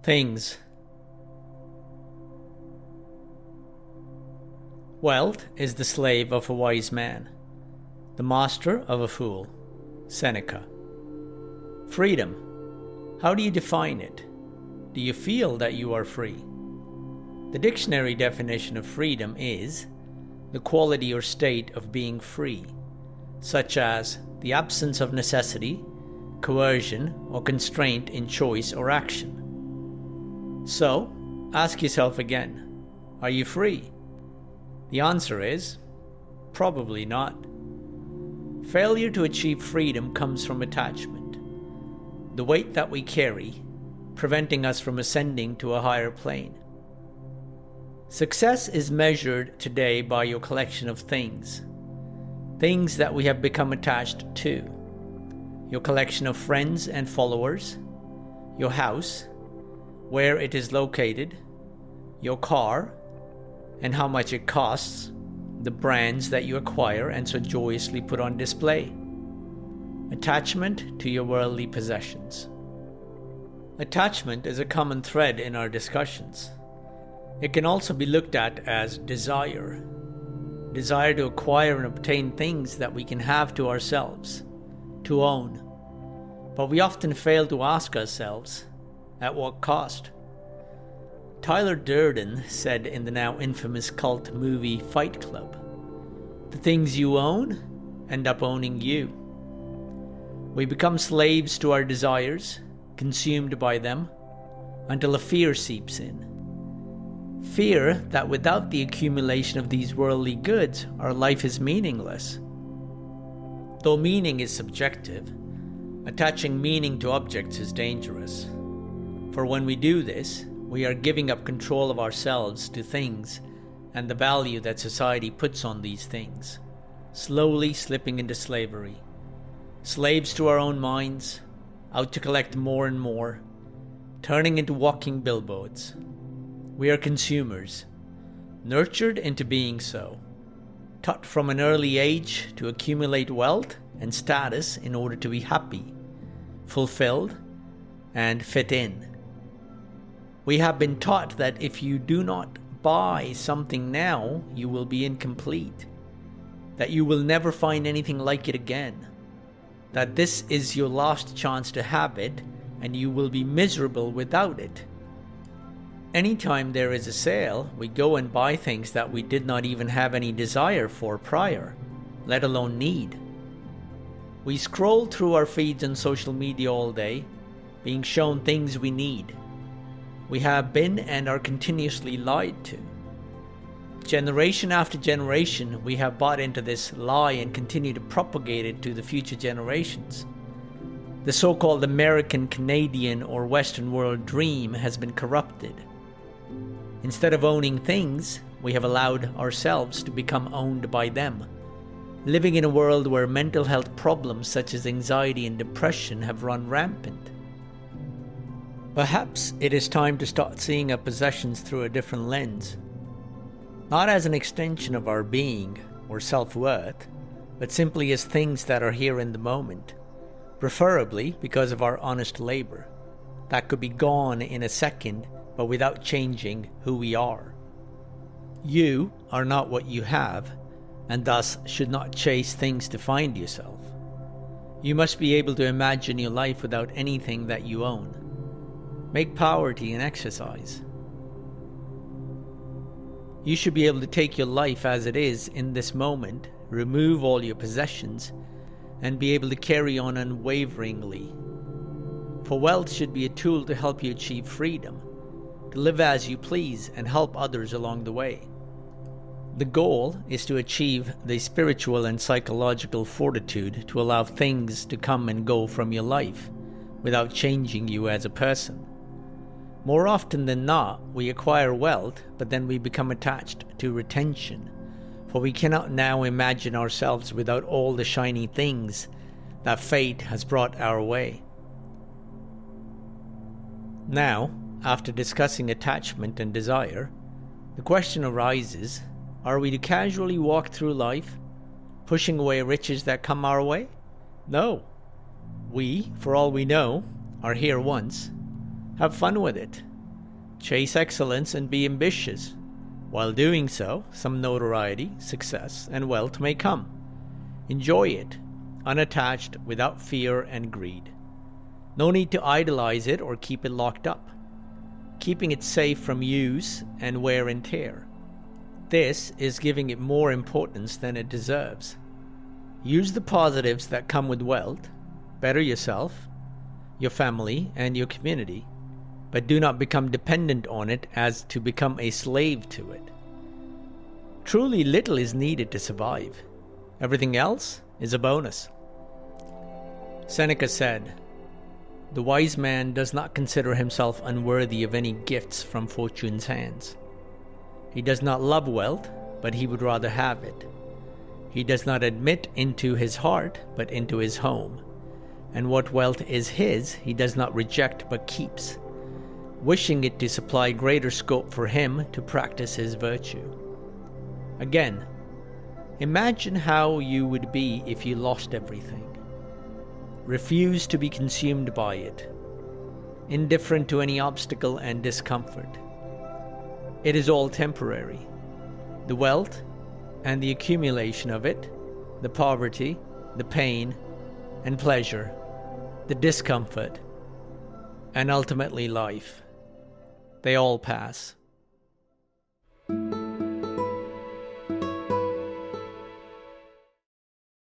Things. Wealth is the slave of a wise man, the master of a fool. Seneca. Freedom. How do you define it? Do you feel that you are free? The dictionary definition of freedom is the quality or state of being free, such as the absence of necessity, coercion, or constraint in choice or action. So, ask yourself again, are you free? The answer is, probably not. Failure to achieve freedom comes from attachment, the weight that we carry, preventing us from ascending to a higher plane. Success is measured today by your collection of things that we have become attached to, your collection of friends and followers, your house, where it is located, your car, and how much it costs, the brands that you acquire and so joyously put on display. Attachment to your worldly possessions. Attachment is a common thread in our discussions. It can also be looked at as desire. Desire to acquire and obtain things that we can have to ourselves, to own. But we often fail to ask ourselves, at what cost? Tyler Durden said in the now infamous cult movie Fight Club, "The things you own end up owning you." We become slaves to our desires, consumed by them, until a fear seeps in. Fear that without the accumulation of these worldly goods, our life is meaningless. Though meaning is subjective, attaching meaning to objects is dangerous. For when we do this, we are giving up control of ourselves to things and the value that society puts on these things, slowly slipping into slavery. Slaves to our own minds, out to collect more and more, turning into walking billboards. We are consumers, nurtured into being so, taught from an early age to accumulate wealth and status in order to be happy, fulfilled, and fit in. We have been taught that if you do not buy something now, you will be incomplete, that you will never find anything like it again, that this is your last chance to have it and you will be miserable without it. Anytime there is a sale, we go and buy things that we did not even have any desire for prior, let alone need. We scroll through our feeds on social media all day, being shown things we need. We have been and are continuously lied to. Generation after generation, we have bought into this lie and continue to propagate it to the future generations. The so-called American, Canadian, or Western world dream has been corrupted. Instead of owning things, we have allowed ourselves to become owned by them, living in a world where mental health problems such as anxiety and depression have run rampant. Perhaps it is time to start seeing our possessions through a different lens. Not as an extension of our being or self-worth, but simply as things that are here in the moment, preferably because of our honest labor, that could be gone in a second, but without changing who we are. You are not what you have, and thus should not chase things to find yourself. You must be able to imagine your life without anything that you own. Make poverty an exercise. You should be able to take your life as it is in this moment, remove all your possessions, and be able to carry on unwaveringly. For wealth should be a tool to help you achieve freedom, to live as you please and help others along the way. The goal is to achieve the spiritual and psychological fortitude to allow things to come and go from your life without changing you as a person. More often than not, we acquire wealth, but then we become attached to retention, for we cannot now imagine ourselves without all the shiny things that fate has brought our way. Now, after discussing attachment and desire, the question arises, are we to casually walk through life, pushing away riches that come our way? No. We, for all we know, are here once. Have fun with it. Chase excellence and be ambitious. While doing so, some notoriety, success, and wealth may come. Enjoy it, unattached, without fear and greed. No need to idolize it or keep it locked up, keeping it safe from use and wear and tear. This is giving it more importance than it deserves. Use the positives that come with wealth, better yourself, your family, and your community, but do not become dependent on it as to become a slave to it. Truly little is needed to survive. Everything else is a bonus. Seneca said, "The wise man does not consider himself unworthy of any gifts from fortune's hands. He does not love wealth, but he would rather have it. He does not admit into his heart, but into his home. And what wealth is his, he does not reject but keeps, wishing it to supply greater scope for him to practice his virtue." Again, imagine how you would be if you lost everything. Refuse to be consumed by it, indifferent to any obstacle and discomfort. It is all temporary. The wealth and the accumulation of it, the poverty, the pain and pleasure, the discomfort, and ultimately life. They all pass.